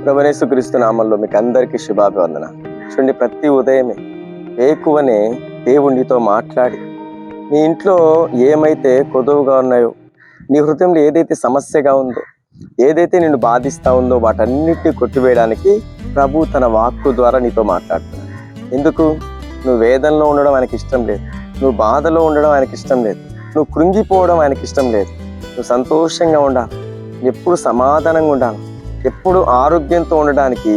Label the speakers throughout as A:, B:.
A: ప్రభువైన యేసుక్రీస్తు నామములో మీకు అందరికీ శుభాభివందన. చూడండి, ప్రతి ఉదయమే వేకువనే దేవుడు నీతో మాట్లాడి నీ ఇంట్లో ఏమైతే కొదువుగా ఉన్నాయో, నీ హృదయంలో ఏదైతే సమస్యగా ఉందో, ఏదైతే నిన్ను బాధిస్తా ఉందో వాటన్నిటిని కొట్టివేయడానికి ప్రభు తన వాక్కు ద్వారా నీతో మాట్లాడుతున్నాడు. ఎందుకు? నువ్వు వేదనలో ఉండడం ఆయనకి ఇష్టం లేదు, నువ్వు బాధలో ఉండడం ఆయనకి ఇష్టం లేదు, నువ్వు కృంగిపోవడం ఆయనకి ఇష్టం లేదు. నువ్వు సంతోషంగా ఉండాలి, ఎప్పుడు సమాధానంగా ఉండాలి, ఎప్పుడు ఆరోగ్యంతో ఉండడానికి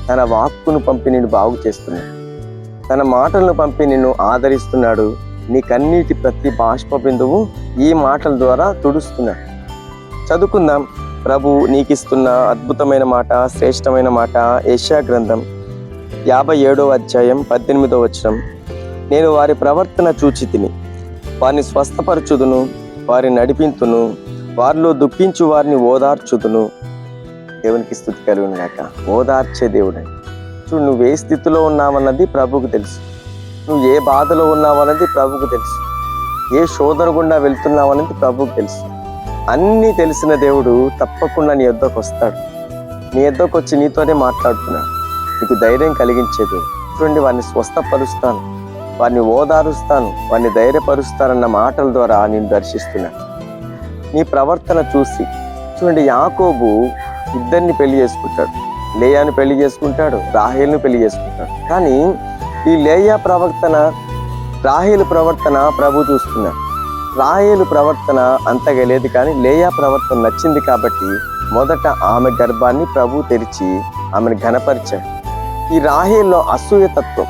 A: తన వాక్కును పంపి నిన్ను బాగు చేస్తున్నాడు, తన మాటలను పంపి నిన్ను ఆదరిస్తున్నాడు. నీ కన్నీటి ప్రతి బాష్ప బిందువు ఈ మాటల ద్వారా తుడుస్తున్నాడు. చదువుకుందాం. ప్రభు నీకిస్తున్న అద్భుతమైన మాట, శ్రేష్టమైన మాట. యెషయా గ్రంథం 57వ అధ్యాయం 18వ వచనం. నేను వారి ప్రవర్తన చూచితిని, వారిని స్వస్థపరచుదును, వారిని నడిపింతును, వారిలో దుఃఖించు వారిని ఓదార్చుదును. దేవునికి స్తుతి కలుగును గాక. ఓదార్చే దేవుడని. చూడు, నువ్వు ఏ స్థితిలో ఉన్నావన్నది ప్రభువుకు తెలుసు, నువ్వు ఏ బాధలో ఉన్నావన్నది ప్రభువుకు తెలుసు, ఏ శోధన గుండా వెళ్తున్నావన్నది ప్రభువుకు తెలుసు. అన్నీ తెలిసిన దేవుడు తప్పకుండా నీ యొద్దకు వస్తాడు. నీ యొద్దకు వచ్చి నీతోనే మాట్లాడుతున్నాడు. నీకు ధైర్యం కలిగించేది. చూడండి, వారిని స్వస్థపరుస్తాను, వారిని ఓదారుస్తాను, వారిని ధైర్యపరుస్తానన్న మాటల ద్వారా నేను దర్శిస్తున్నాను. నీ ప్రవర్తన చూసి చూడండి, యాకోబు ఇద్దరిని పెళ్లి చేసుకుంటాడు. లేయాను పెళ్లి చేసుకుంటాడు, రాహేలును పెళ్లి చేసుకుంటాడు. కానీ ఈ లేయా ప్రవర్తన, రాహేలు ప్రవర్తన ప్రభు చూస్తున్నాడు. రాహేలు ప్రవర్తన అంతగా లేదు, కానీ లేయా ప్రవర్తన నచ్చింది కాబట్టి మొదట ఆమె గర్భాన్ని ప్రభు తెరిచి ఆమెను ఘనపరిచాడు. ఈ రాహేల్లో అసూయ తత్వం,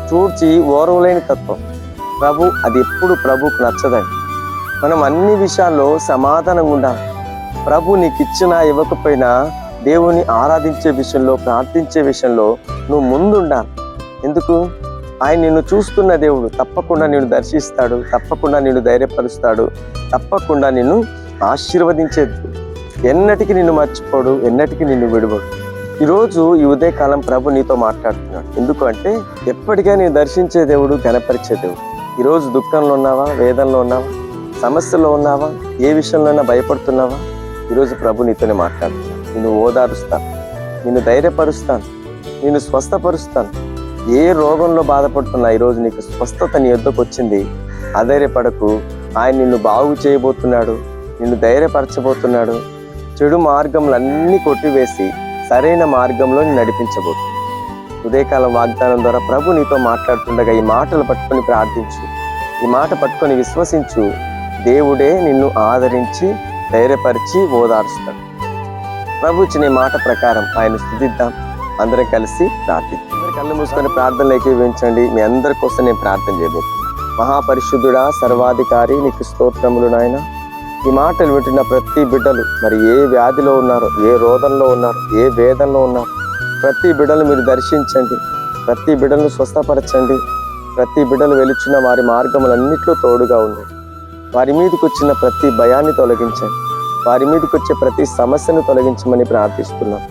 A: చూడ్చి ఓర్వలేని తత్వం, అది ఎప్పుడు ప్రభుకు నచ్చదండి. మనం అన్ని విషయాల్లో సమాధానంగా ఉండాలి. ప్రభు నీకు ఇచ్చినా ఇవ్వకపోయినా దేవుని ఆరాధించే విషయంలో, ప్రార్థించే విషయంలో నువ్వు ముందుండాలి. ఎందుకు? ఆయన నిన్ను చూస్తున్న దేవుడు. తప్పకుండా నిన్ను దర్శిస్తాడు, తప్పకుండా నిన్ను ధైర్యపరుస్తాడు, తప్పకుండా నిన్ను ఆశీర్వదించేది. ఎన్నటికీ నిన్ను మర్చిపోడు, ఎన్నటికీ నిన్ను విడువడు. ఈరోజు ఈ ఉదయకాలం ప్రభు నీతో మాట్లాడుతున్నాడు. ఎందుకు అంటే, ఎప్పటికీ నేను దర్శించే దేవుడు, ఘనపరిచే దేవుడు. ఈరోజు దుఃఖంలో ఉన్నావా, వేదనలో ఉన్నావా, సమస్యలో ఉన్నావా, ఏ విషయంలోనైనా భయపడుతున్నావా? ఈరోజు ప్రభు నీతోనే మాట్లాడుతున్నాను. నిన్ను ఓదారుస్తాను, నిన్ను ధైర్యపరుస్తాను, నిన్ను స్వస్థపరుస్తాను. ఏ రోగంలో బాధపడుతున్నా ఈరోజు నీకు స్వస్థత నీ యొద్దకు వచ్చింది. అధైర్యపడకు. ఆయన నిన్ను బాగు చేయబోతున్నాడు, నిన్ను ధైర్యపరచబోతున్నాడు. చెడు మార్గములన్నీ కొట్టివేసి సరైన మార్గంలో నడిపించబోతుంది. ఉదయకాలం వాగ్దానం ద్వారా ప్రభు నీతో మాట్లాడుతుండగా ఈ మాటలు పట్టుకొని ప్రార్థించు, ఈ మాట పట్టుకొని విశ్వసించు. దేవుడే నిన్ను ఆదరించి ధైర్యపరిచి ఓదారుస్తాడు. ప్రభు ఇచ్చిన మాట ప్రకారం ఆయన స్తుతిద్దాం. అందరం కలిసి ప్రార్థిద్దాం. కళ్ళు మూసుకొని ప్రార్థనలు ఏకీభవించండి. మీ అందరి కోసం నేను ప్రార్థన చేయబోతున్నాను. మహాపరిశుద్ధుడా, సర్వాధికారి, నీకు స్తోత్రములు నాయన. ఈ మాటలు వింటున్న ప్రతి బిడ్డలు మరి ఏ వ్యాధిలో ఉన్నారో, ఏ రోదంలో ఉన్నారో, ఏ వేదనలో ఉన్నారో, ప్రతి బిడ్డలు మీరు దర్శించండి, ప్రతి బిడ్డలను స్వస్థపరచండి. ప్రతి బిడ్డలు వెలుచున్న వారి మార్గములన్నిట్లో తోడుగా ఉండండి. వారి మీదకి వచ్చిన ప్రతి భయాన్ని తొలగించండి, వారి మీదకి వచ్చే ప్రతి సమస్యను తొలగించమని ప్రార్థిస్తున్నాం.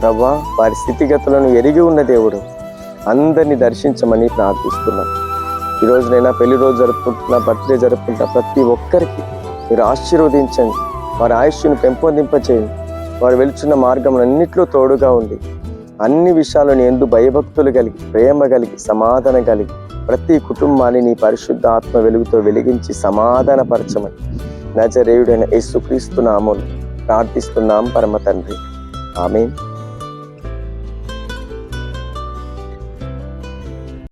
A: ప్రభువా, వారి స్థితిగతులను ఎరిగి ఉన్న దేవుడు, అందరినీ దర్శించమని ప్రార్థిస్తున్నాం. ఈరోజు నైనా పెళ్లి రోజు జరుపుకుంటున్నా, బర్త్డే జరుపుకుంటున్నా ప్రతి ఒక్కరికి మీరు ఆశీర్వదించండి, వారి ఆయుష్ను పెంపొందింపచేయండి. వారు వెలుచున్న మార్గములన్నిట్లో తోడుగా ఉండి అన్ని విషయాలను ఎందు భయభక్తులు కలిగి, ప్రేమ కలిగి, సమాధానం కలిగి ప్రతి కుటుంబాన్ని నీ పరిశుద్ధ ఆత్మ వెలుగుతో వెలిగించి సమాధానపరచమని నజరేయుడైన యేసుక్రీస్తు నామములో ప్రార్థిస్తున్నాం పరమ తండ్రి. ఆమేన్.